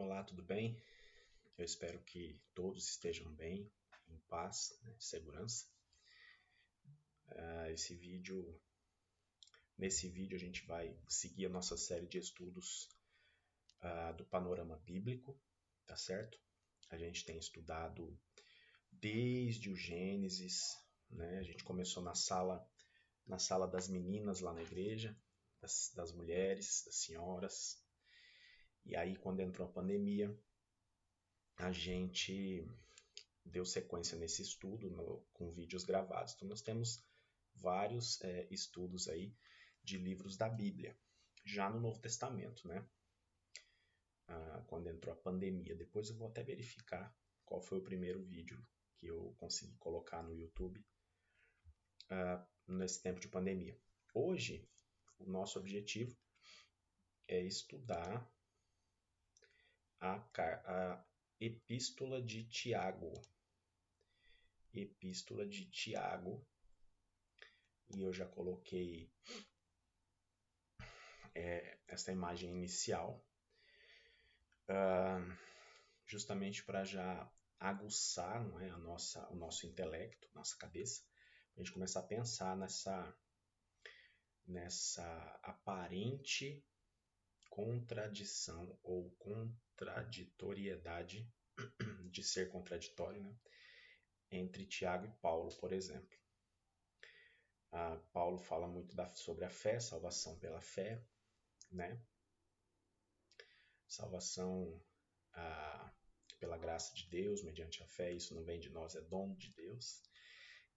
Olá, tudo bem? Eu espero que todos estejam bem, em paz, né, segurança. Nesse vídeo a gente vai seguir a nossa série de estudos do panorama bíblico, tá certo? A gente tem estudado desde o Gênesis, né? A gente começou na sala das meninas lá na igreja, das mulheres, das senhoras. E aí, quando entrou a pandemia, a gente deu sequência nesse estudo com vídeos gravados. Então, nós temos vários estudos aí de livros da Bíblia, já no Novo Testamento, né? Quando entrou a pandemia. Depois eu vou até verificar qual foi o primeiro vídeo que eu consegui colocar no YouTube nesse tempo de pandemia. Hoje, o nosso objetivo é estudar a Epístola de Tiago. Epístola de Tiago. E eu já coloquei essa imagem inicial, justamente para já aguçar, não é, o nosso intelecto, nossa cabeça, para a gente começar a pensar nessa aparente contradição ou contraditoriedade de ser contraditório, né, entre Tiago e Paulo, por exemplo. Paulo fala muito sobre a fé, salvação pela fé, né? Salvação pela graça de Deus, mediante a fé, isso não vem de nós, é dom de Deus.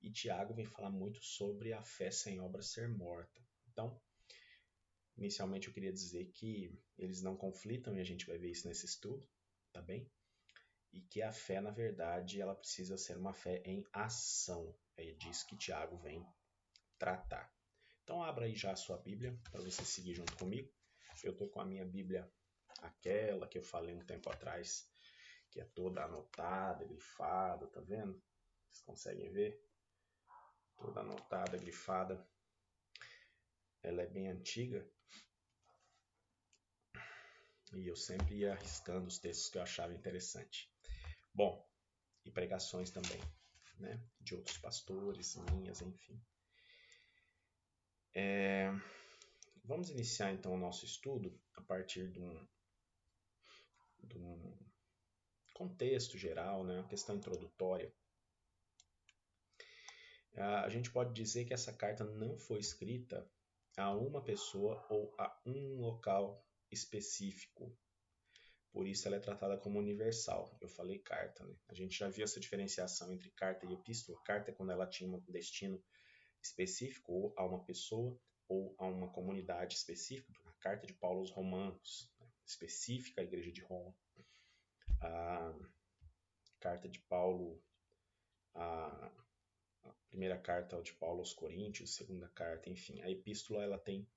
E Tiago vem falar muito sobre a fé sem obras ser morta. Então, inicialmente eu queria dizer que eles não conflitam, e a gente vai ver isso nesse estudo, tá bem? E que a fé, na verdade, ela precisa ser uma fé em ação. É disso que Tiago vem tratar. Então, abra aí já a sua Bíblia para você seguir junto comigo. Eu estou com a minha Bíblia, aquela que eu falei um tempo atrás, que é toda anotada, grifada, tá vendo? Vocês conseguem ver? Toda anotada, grifada. Ela é bem antiga. E eu sempre ia arriscando os textos que eu achava interessante. Bom, e pregações também, né? De outros pastores, minhas, enfim. Vamos iniciar então o nosso estudo a partir de um contexto geral, né? Uma questão introdutória. A gente pode dizer que essa carta não foi escrita a uma pessoa ou a um local específico. Por isso ela é tratada como universal. Eu falei carta, né? A gente já viu essa diferenciação entre carta e epístola. Carta é quando ela tinha um destino específico, ou a uma pessoa, ou a uma comunidade específica. A carta de Paulo aos Romanos, né? Específica à igreja de Roma. A carta de Paulo, a primeira carta de Paulo aos Coríntios, segunda carta, enfim. A epístola ela tem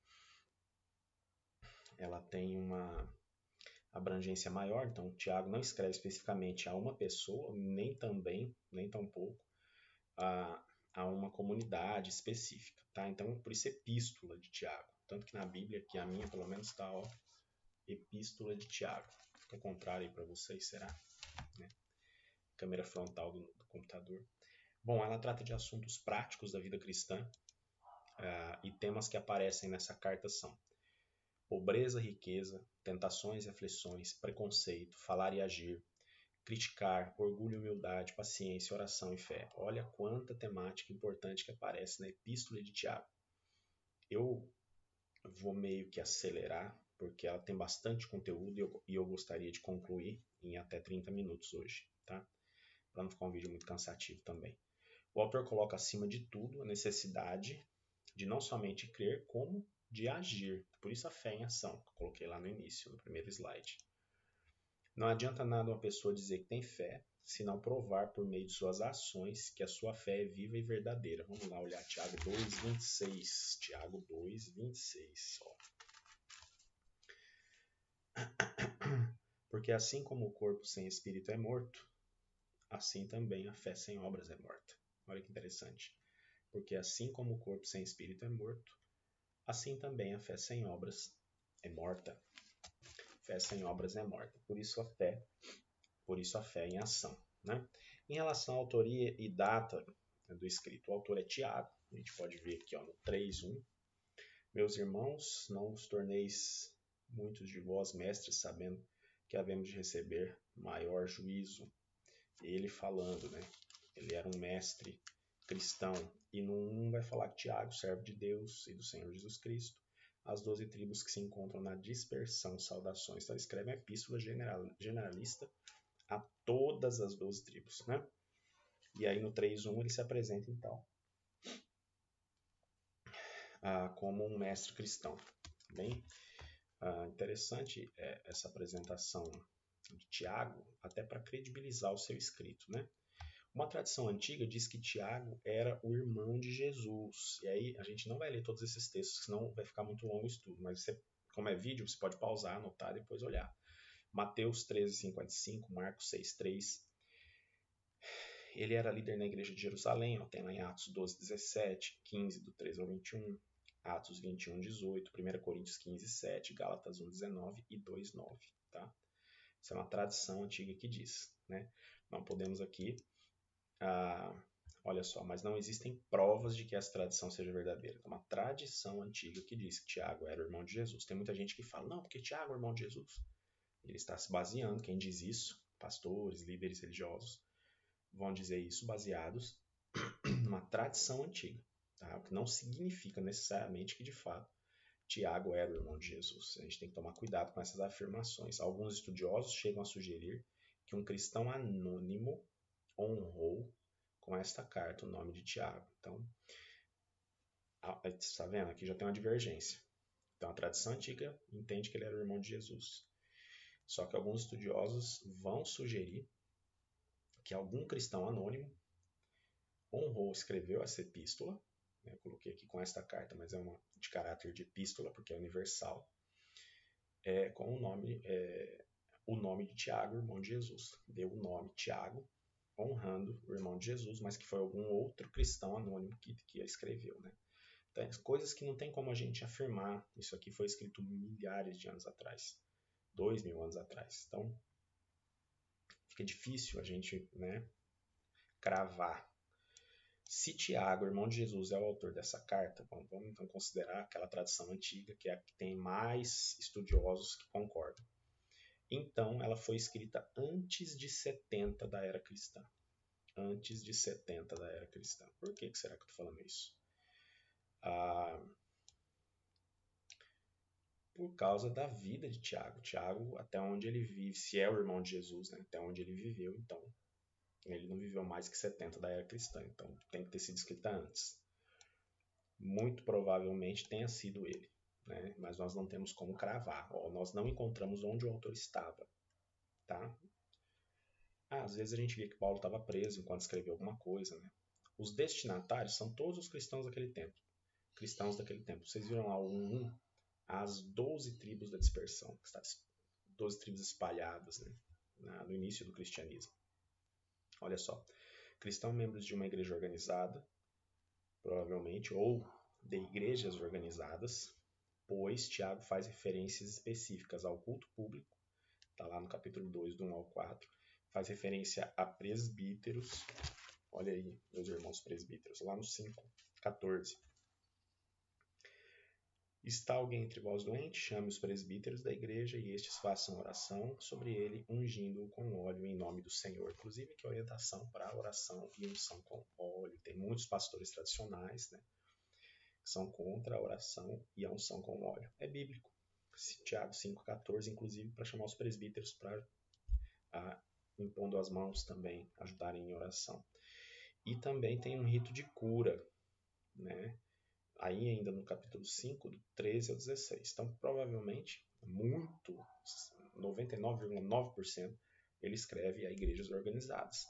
uma abrangência maior, então Tiago não escreve especificamente a uma pessoa, nem tampouco a uma comunidade específica, tá? Então, por isso epístola de Tiago. Tanto que na Bíblia, que a minha pelo menos está, ó, epístola de Tiago. Fica ao contrário aí para vocês, será? Né? Câmera frontal do computador. Bom, ela trata de assuntos práticos da vida cristã, e temas que aparecem nessa carta são pobreza, riqueza, tentações e aflições, preconceito, falar e agir, criticar, orgulho e humildade, paciência, oração e fé. Olha quanta temática importante que aparece na Epístola de Tiago. Eu vou meio que acelerar, porque ela tem bastante conteúdo e eu gostaria de concluir em até 30 minutos hoje, tá? Para não ficar um vídeo muito cansativo também. O autor coloca acima de tudo a necessidade de não somente crer, como de agir. Por isso a fé em ação, que eu coloquei lá no início, no primeiro slide. Não adianta nada uma pessoa dizer que tem fé, se não provar por meio de suas ações que a sua fé é viva e verdadeira. Vamos lá olhar Tiago 2,26. Tiago 2,26. Porque assim como o corpo sem espírito é morto, assim também a fé sem obras é morta. Olha que interessante. Porque assim como o corpo sem espírito é morto, assim também a fé sem obras é morta. Fé sem obras é morta. Por isso a fé em ação, né? Em relação à autoria e data, né, do escrito, o autor é Tiago. A gente pode ver aqui, ó, no 3:1. Meus irmãos, não os torneis muitos de vós mestres, sabendo que havemos de receber maior juízo. Ele falando, né? Ele era um mestre cristão. E no 1 vai falar que Tiago, servo de Deus e do Senhor Jesus Cristo, as 12 tribos que se encontram na dispersão, saudações. Então ele escreve uma epístola generalista a todas as 12 tribos, né? E aí no 3:1 ele se apresenta então como um mestre cristão. Bem interessante essa apresentação de Tiago, até para credibilizar o seu escrito, né? Uma tradição antiga diz que Tiago era o irmão de Jesus. E aí a gente não vai ler todos esses textos, senão vai ficar muito longo o estudo. Mas você, como é vídeo, você pode pausar, anotar e depois olhar. Mateus 13:55, Marcos 6:3. Ele era líder na igreja de Jerusalém, tem lá em Atos 12:17, 15, do 13 ao 21, Atos 21:18, 1 Coríntios 15:7, Gálatas 1:19 e 2:9. Tá? Isso é uma tradição antiga que diz. Né? Não podemos aqui olha só, mas não existem provas de que essa tradição seja verdadeira. É uma tradição antiga que diz que Tiago era o irmão de Jesus. Tem muita gente que fala, não, porque Tiago é o irmão de Jesus. Ele está se baseando, quem diz isso, pastores, líderes religiosos, vão dizer isso baseados numa tradição antiga. Tá? O que não significa necessariamente que, de fato, Tiago era o irmão de Jesus. A gente tem que tomar cuidado com essas afirmações. Alguns estudiosos chegam a sugerir que um cristão anônimo honrou com esta carta o nome de Tiago. Então, está vendo? Aqui já tem uma divergência. Então, a tradição antiga entende que ele era o irmão de Jesus. Só que alguns estudiosos vão sugerir que algum cristão anônimo honrou, escreveu essa epístola, né? Eu coloquei aqui com esta carta, mas é uma de caráter de epístola, porque é universal, com o nome de Tiago, irmão de Jesus. Deu o nome Tiago, honrando o irmão de Jesus, mas que foi algum outro cristão anônimo que a escreveu, né? Então, coisas que não tem como a gente afirmar. Isso aqui foi escrito milhares de anos atrás, 2000 anos atrás. Então, fica difícil a gente, né, cravar. Se Tiago, irmão de Jesus, é o autor dessa carta, vamos então considerar aquela tradição antiga, que é a que tem mais estudiosos que concordam. Então, ela foi escrita antes de 70 da era cristã. Antes de 70 da era cristã. Por que será que eu estou falando isso? Por causa da vida de Tiago. Tiago, até onde ele vive, se é o irmão de Jesus, né? Até onde ele viveu, então, ele não viveu mais que 70 da era cristã, então tem que ter sido escrita antes. Muito provavelmente tenha sido ele, né? Mas nós não temos como cravar, nós não encontramos onde o autor estava, tá? Às vezes a gente via que Paulo estava preso enquanto escreveu alguma coisa, né? Os destinatários são todos os cristãos daquele tempo. Cristãos daquele tempo. Vocês viram lá o 1:1? As 12 tribos da dispersão, 12 tribos espalhadas, né, no início do cristianismo. Olha só, cristãos membros de uma igreja organizada, provavelmente, ou de igrejas organizadas, pois Tiago faz referências específicas ao culto público, está lá no capítulo 2, do 1 ao 4, faz referência a presbíteros, olha aí, meus irmãos presbíteros, lá no 5:14. Está alguém entre vós doente? Chame os presbíteros da igreja e estes façam oração sobre ele, ungindo-o com óleo em nome do Senhor. Inclusive, que orientação para oração e unção com óleo. Tem muitos pastores tradicionais, né, que são contra a oração e a unção com óleo. É bíblico. Tiago 5:14, inclusive, para chamar os presbíteros para, impondo as mãos também, ajudarem em oração. E também tem um rito de cura, né? Aí ainda no capítulo 5, do 13 ao 16. Então, provavelmente, 99,9%, ele escreve a igrejas organizadas.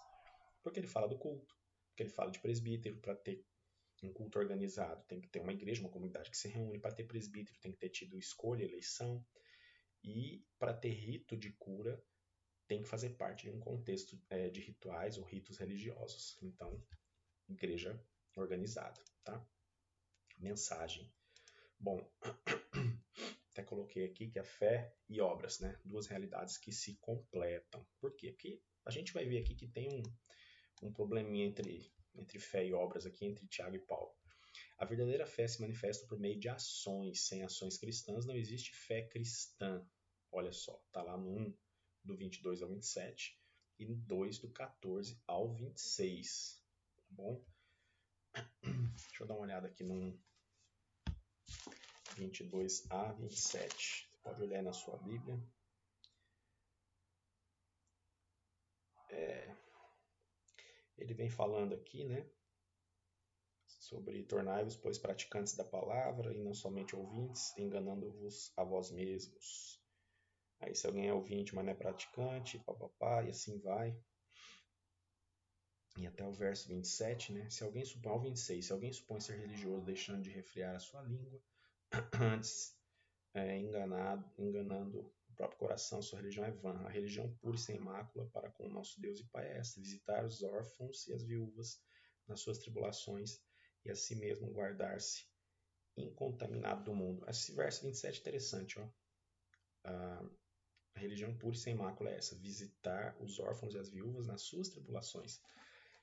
Porque ele fala do culto, porque ele fala de presbítero. Para ter um culto organizado, tem que ter uma igreja, uma comunidade que se reúne. Para ter presbítero, tem que ter tido escolha, eleição. E para ter rito de cura, tem que fazer parte de um contexto de rituais ou ritos religiosos. Então, igreja organizada, tá? Mensagem. Bom, até coloquei aqui que é fé e obras, né? Duas realidades que se completam. Por quê? Porque a gente vai ver aqui que tem um probleminha entre fé e obras aqui, entre Tiago e Paulo. A verdadeira fé se manifesta por meio de ações. Sem ações cristãs não existe fé cristã. Olha só, tá lá no 1, do 22 ao 27 e no 2, do 14 ao 26. Tá bom? Deixa eu dar uma olhada aqui no 22 a 27. Você pode olhar na sua Bíblia. Ele vem falando aqui, né? Sobre tornai-vos, pois, praticantes da palavra e não somente ouvintes, enganando-vos a vós mesmos. Aí se alguém é ouvinte, mas não é praticante, papapá, e assim vai. E até o verso 27, né? Se alguém supõe, ao 26, se alguém supõe ser religioso, deixando de refrear a sua língua, antes enganando o próprio coração, sua religião é vã. A religião pura e sem mácula para com o nosso Deus e Pai é esta: visitar os órfãos e as viúvas nas suas tribulações e a si mesmo guardar-se incontaminado do mundo. Esse verso 27 é interessante, ó. A religião pura e sem mácula é essa: visitar os órfãos e as viúvas nas suas tribulações.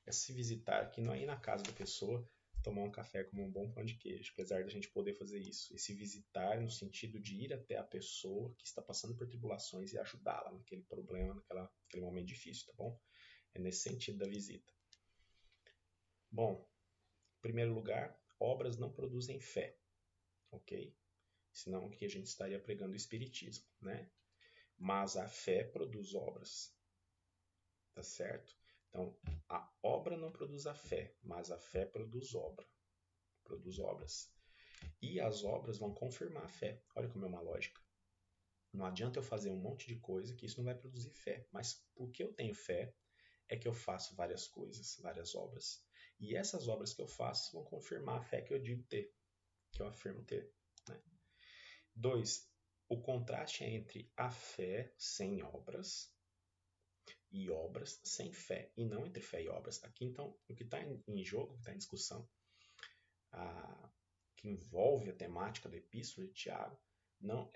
Esse visitar aqui não é ir na casa da pessoa, tomar um café, comer um bom pão de queijo, apesar da gente poder fazer isso. Esse visitar no sentido de ir até a pessoa que está passando por tribulações e ajudá-la naquele problema, naquele momento difícil, tá bom? É nesse sentido da visita. Bom, em primeiro lugar, obras não produzem fé, ok? Senão que a gente estaria pregando o espiritismo, né? Mas a fé produz obras, tá certo? Então, a obra não produz a fé, mas a fé produz obras. E as obras vão confirmar a fé. Olha como é uma lógica. Não adianta eu fazer um monte de coisa que isso não vai produzir fé. Mas porque eu tenho fé, é que eu faço várias coisas, várias obras. E essas obras que eu faço vão confirmar a fé que eu digo ter, que eu afirmo ter. Né? 2. O contraste é entre a fé sem obras e obras sem fé, e não entre fé e obras. Aqui, então, o que está em jogo, o que está em discussão, que envolve a temática da Epístola de Tiago, não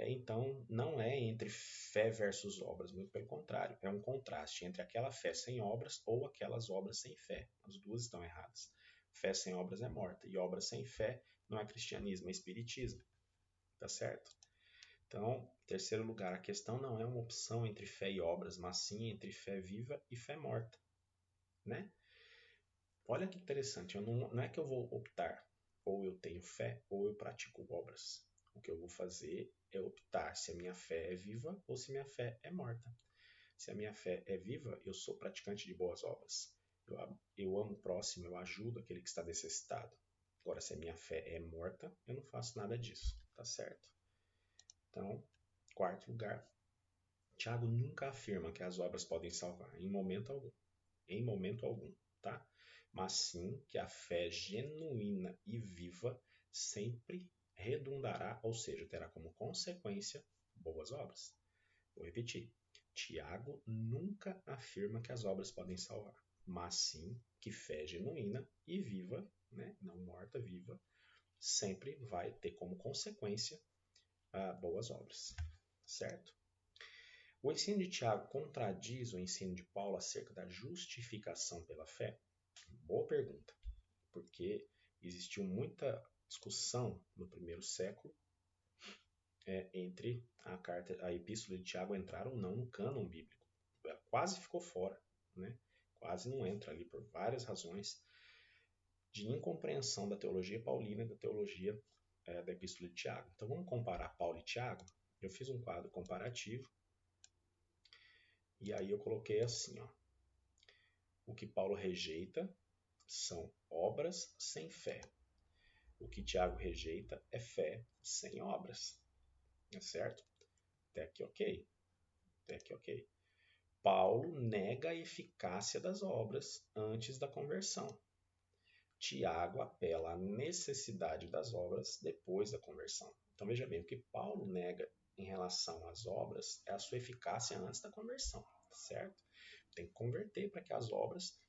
é entre fé versus obras, muito pelo contrário, é um contraste entre aquela fé sem obras ou aquelas obras sem fé. As duas estão erradas. Fé sem obras é morta, e obras sem fé não é cristianismo, é espiritismo. Tá certo? Então, em terceiro lugar, a questão não é uma opção entre fé e obras, mas sim entre fé viva e fé morta. Né? Olha que interessante, não é que eu vou optar, ou eu tenho fé, ou eu pratico obras. O que eu vou fazer é optar se a minha fé é viva ou se minha fé é morta. Se a minha fé é viva, eu sou praticante de boas obras. Eu amo o próximo, eu ajudo aquele que está necessitado. Agora, se a minha fé é morta, eu não faço nada disso, tá certo? Então, quarto lugar, Tiago nunca afirma que as obras podem salvar, em momento algum. Em momento algum, tá? Mas sim que a fé genuína e viva sempre redundará, ou seja, terá como consequência boas obras. Vou repetir. Tiago nunca afirma que as obras podem salvar, mas sim que fé genuína e viva, né, não morta, viva, sempre vai ter como consequência boas obras, certo? O ensino de Tiago contradiz o ensino de Paulo acerca da justificação pela fé? Boa pergunta, porque existiu muita discussão no primeiro século entre a epístola de Tiago entrar ou não no cânon bíblico. Ela quase ficou fora, né? Quase não entra ali por várias razões de incompreensão da teologia paulina e da teologia da epístola de Tiago. Então vamos comparar Paulo e Tiago. Eu fiz um quadro comparativo e aí eu coloquei assim, ó. O que Paulo rejeita são obras sem fé. O que Tiago rejeita é fé sem obras. É certo? Até aqui ok. Até aqui ok. Paulo nega a eficácia das obras antes da conversão. Tiago apela à necessidade das obras depois da conversão. Então veja bem, o que Paulo nega em relação às obras é a sua eficácia antes da conversão, certo? Tem que converter para que as obras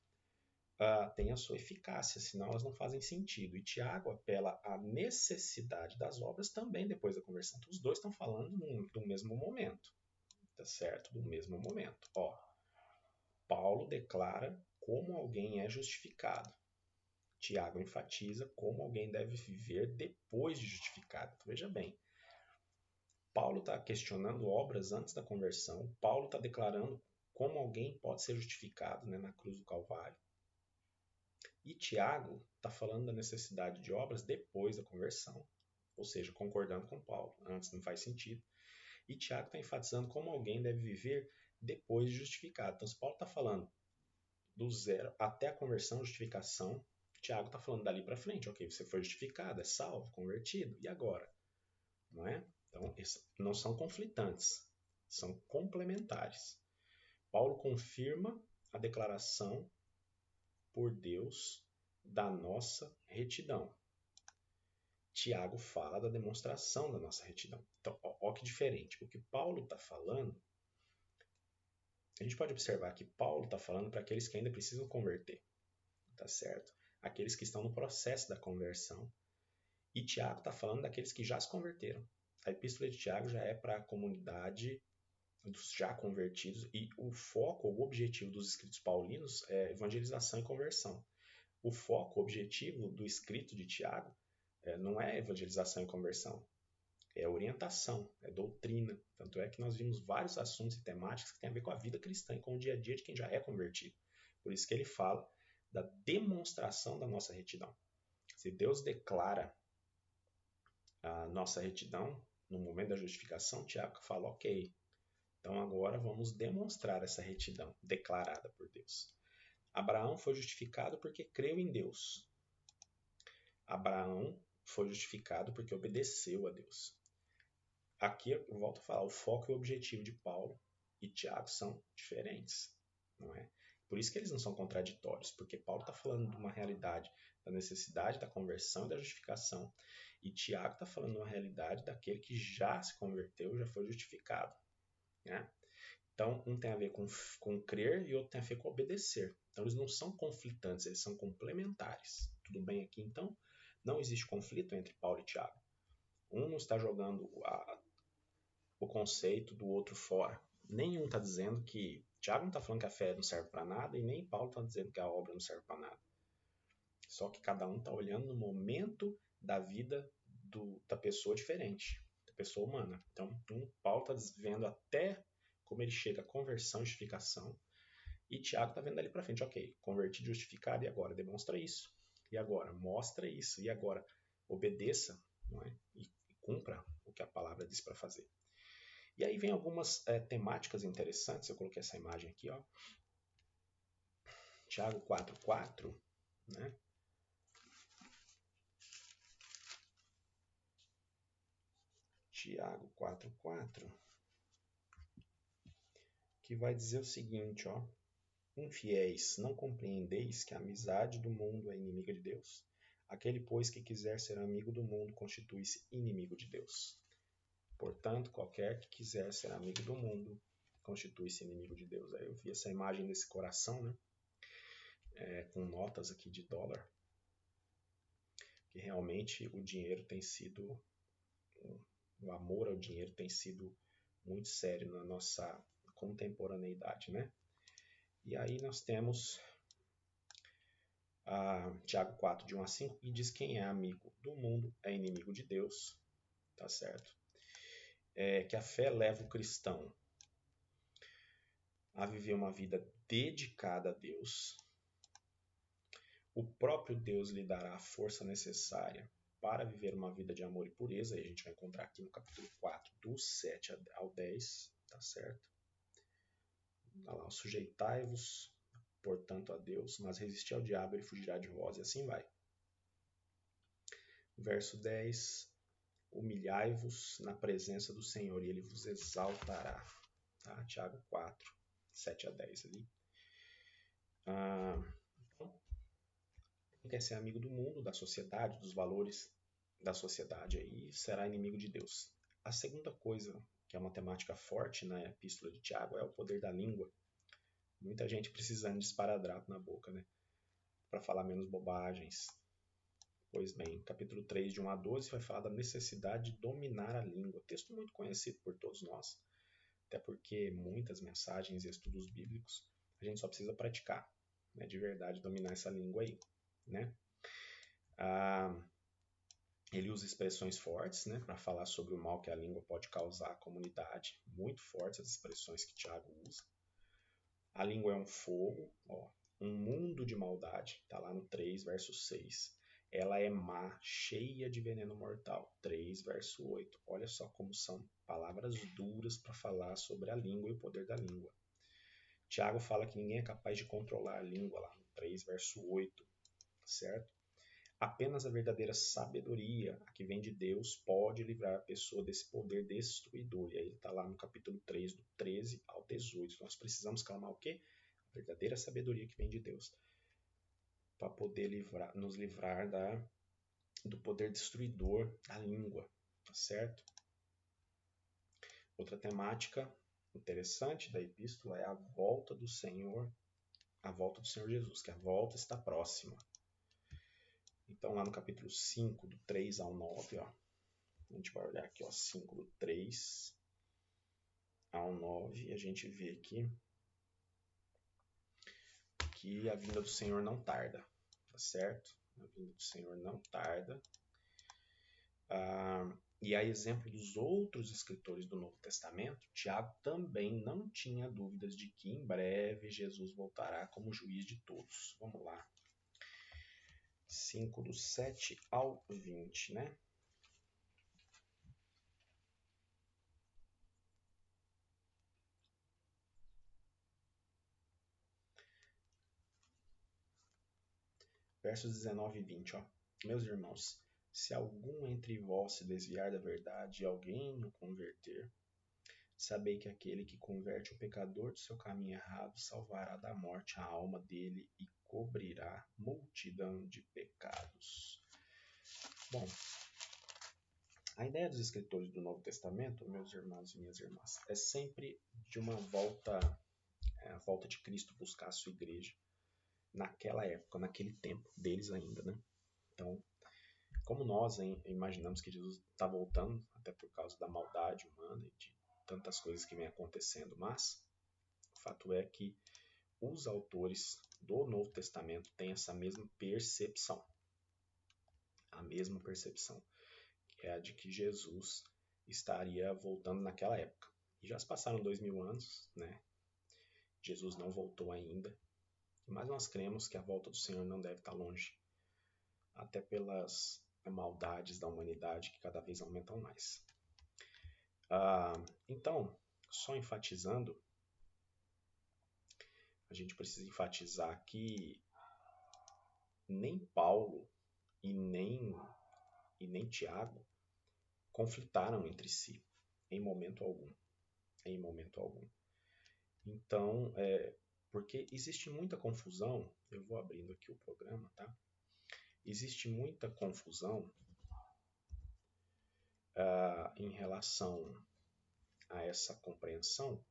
têm a sua eficácia, senão elas não fazem sentido. E Tiago apela à necessidade das obras também depois da conversão. Então, os dois estão falando do mesmo momento, tá certo? Do mesmo momento. Ó, Paulo declara como alguém é justificado. Tiago enfatiza como alguém deve viver depois de justificado. Então, veja bem, Paulo está questionando obras antes da conversão. Paulo está declarando como alguém pode ser justificado, né, na cruz do Calvário. E Tiago está falando da necessidade de obras depois da conversão, ou seja, concordando com Paulo. Antes não faz sentido. E Tiago está enfatizando como alguém deve viver depois de justificado. Então, se Paulo está falando do zero até a conversão, justificação, Tiago está falando dali para frente. Ok, você foi justificado, é salvo, convertido. E agora? Não é? Então, não são conflitantes, são complementares. Paulo confirma a declaração por Deus da nossa retidão. Tiago fala da demonstração da nossa retidão. Então, ó que diferente. O que Paulo está falando, a gente pode observar que Paulo está falando para aqueles que ainda precisam converter, tá certo? Aqueles que estão no processo da conversão. E Tiago está falando daqueles que já se converteram. A epístola de Tiago já é para a comunidade dos já convertidos e o foco, o objetivo dos escritos paulinos é evangelização e conversão. O foco, o objetivo do escrito de Tiago não é evangelização e conversão, é orientação, é doutrina. Tanto é que nós vimos vários assuntos e temáticas que têm a ver com a vida cristã e com o dia a dia de quem já é convertido. Por isso que ele fala da demonstração da nossa retidão. Se Deus declara a nossa retidão no momento da justificação, Tiago fala, ok, então agora vamos demonstrar essa retidão declarada por Deus. Abraão foi justificado porque creu em Deus. Abraão foi justificado porque obedeceu a Deus. Aqui eu volto a falar, o foco e o objetivo de Paulo e Tiago são diferentes, não é? Por isso que eles não são contraditórios, porque Paulo está falando de uma realidade da necessidade da conversão e da justificação, e Tiago está falando de uma realidade daquele que já se converteu, já foi justificado, né? Então, um tem a ver com crer e outro tem a ver com obedecer. Então, eles não são conflitantes, eles são complementares. Tudo bem aqui, então? Não existe conflito entre Paulo e Tiago. Um não está jogando o conceito do outro fora. Nenhum está dizendo que... Tiago não está falando que a fé não serve para nada e nem Paulo está dizendo que a obra não serve para nada. Só que cada um está olhando no momento da vida da pessoa diferente, da pessoa humana. Então, Paulo está vendo até como ele chega à conversão e justificação, e Tiago está vendo ali para frente, ok, convertido, justificado, e agora demonstra isso, e agora mostra isso, e agora obedeça, não é? E cumpra o que a palavra diz para fazer. E aí vem algumas temáticas interessantes, eu coloquei essa imagem aqui, ó. Tiago 4,4, né? Tiago 4,4, que vai dizer o seguinte, ó. Infiéis, não compreendeis que a amizade do mundo é inimiga de Deus? Aquele, pois, que quiser ser amigo do mundo, constitui-se inimigo de Deus. Portanto, qualquer que quiser ser amigo do mundo, constitui-se inimigo de Deus. Aí eu vi essa imagem desse coração, né? Com notas aqui de dólar. Que realmente o dinheiro tem sido... O amor ao dinheiro tem sido muito sério na nossa contemporaneidade, né? E aí nós temos Tiago 4, de 1 a 5, que diz quem é amigo do mundo é inimigo de Deus, tá certo? Que a fé leva o cristão a viver uma vida dedicada a Deus. O próprio Deus lhe dará a força necessária para viver uma vida de amor e pureza. Aí a gente vai encontrar aqui no capítulo 4, do 7 ao 10, tá certo? Tá lá, sujeitai-vos, portanto, a Deus, mas resisti ao diabo, ele fugirá de vós, e assim vai. Verso 10, humilhai-vos na presença do Senhor, e ele vos exaltará. Tá? Tiago 4, 7 a 10 ali. Quem quer ser amigo do mundo, da sociedade, dos valores da sociedade, aí será inimigo de Deus. A segunda coisa, que é uma temática forte na epístola de Tiago, é o poder da língua. Muita gente precisando de esparadrapo na boca, né? para falar menos bobagens. Pois bem, capítulo 3, de 1 a 12, vai falar da necessidade de dominar a língua. Texto muito conhecido por todos nós, até porque muitas mensagens e estudos bíblicos a gente só precisa praticar, né, de verdade, dominar essa língua aí, né? Ele usa expressões fortes, né, para falar sobre o mal que a língua pode causar à comunidade. Muito fortes as expressões que Tiago usa. A língua é um fogo, ó, um mundo de maldade, está lá no 3, verso 6. Ela é má, cheia de veneno mortal, 3, verso 8. Olha só como são palavras duras para falar sobre a língua e o poder da língua. Tiago fala que ninguém é capaz de controlar a língua, lá no 3, verso 8, certo? Apenas a verdadeira sabedoria, a que vem de Deus, pode livrar a pessoa desse poder destruidor. E aí ele está lá no capítulo 3, do 13 ao 18. Nós precisamos clamar o quê? A verdadeira sabedoria que vem de Deus, para poder nos livrar do poder destruidor da língua, tá certo? Outra temática interessante da epístola é a volta do Senhor Jesus, que a volta está próxima. Então, lá no capítulo 5, do 3 ao 9, ó, a gente vai olhar aqui, ó, 5 do 3 ao 9, e a gente vê aqui que a vinda do Senhor não tarda, tá certo? A vinda do Senhor não tarda. E a exemplo dos outros escritores do Novo Testamento, Tiago também não tinha dúvidas de que em breve Jesus voltará como juiz de todos. Vamos lá. 5 do 7 ao 20, né? Versos 19 e 20, ó. Meus irmãos, se algum entre vós se desviar da verdade e alguém o converter, sabei que aquele que converte o pecador do seu caminho errado salvará da morte a alma dele e cobrirá multidão de pecados. Bom, a ideia dos escritores do Novo Testamento, meus irmãos e minhas irmãs, é sempre de uma volta, a volta de Cristo buscar a sua igreja naquela época, naquele tempo deles ainda, né? Então, como nós imaginamos que Jesus está voltando, até por causa da maldade humana e de tantas coisas que vem acontecendo, mas o fato é que os autores do Novo Testamento têm essa mesma percepção, a mesma percepção, que é a de que Jesus estaria voltando naquela época. E já se passaram 2000 anos, né? Jesus não voltou ainda, mas nós cremos que a volta do Senhor não deve estar longe, até pelas maldades da humanidade que cada vez aumentam mais. Então, só enfatizando, a gente precisa enfatizar que nem Paulo e nem Tiago conflitaram entre si em momento algum. Em momento algum. Então, porque existe muita confusão, eu vou abrindo aqui o programa, tá? Existe muita confusão em relação a essa compreensão,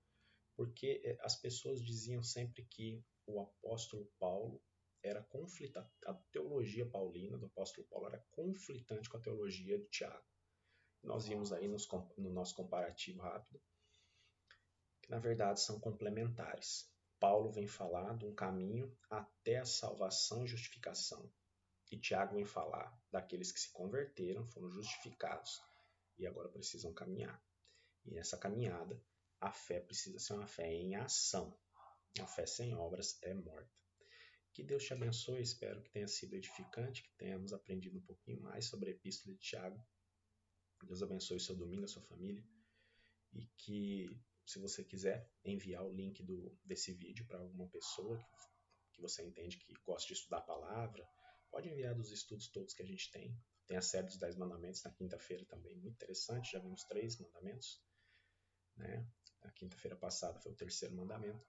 porque as pessoas diziam sempre que o apóstolo Paulo era conflitante, a teologia paulina do apóstolo Paulo era conflitante com a teologia de Tiago. Nós vimos aí no nosso comparativo rápido que na verdade são complementares. Paulo vem falar de um caminho até a salvação e justificação, e Tiago vem falar daqueles que se converteram, foram justificados e agora precisam caminhar. E nessa caminhada, a fé precisa ser uma fé em ação. A fé sem obras é morta. Que Deus te abençoe, espero que tenha sido edificante, que tenhamos aprendido um pouquinho mais sobre a Epístola de Tiago. Deus abençoe o seu domingo, a sua família, e que, se você quiser, enviar o link desse vídeo para alguma pessoa que você entende que gosta de estudar a palavra, pode enviar dos estudos todos que a gente tem. Tem a série dos 10 mandamentos na quinta-feira também, muito interessante, já vimos 3 mandamentos, né? A quinta-feira passada foi o 3º mandamento.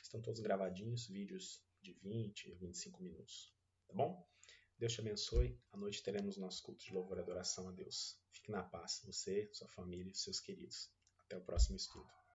Estão todos gravadinhos, vídeos de 20 a 25 minutos, tá bom? Deus te abençoe. À noite teremos nosso culto de louvor e adoração a Deus. Fique na paz, você, sua família e seus queridos. Até o próximo estudo.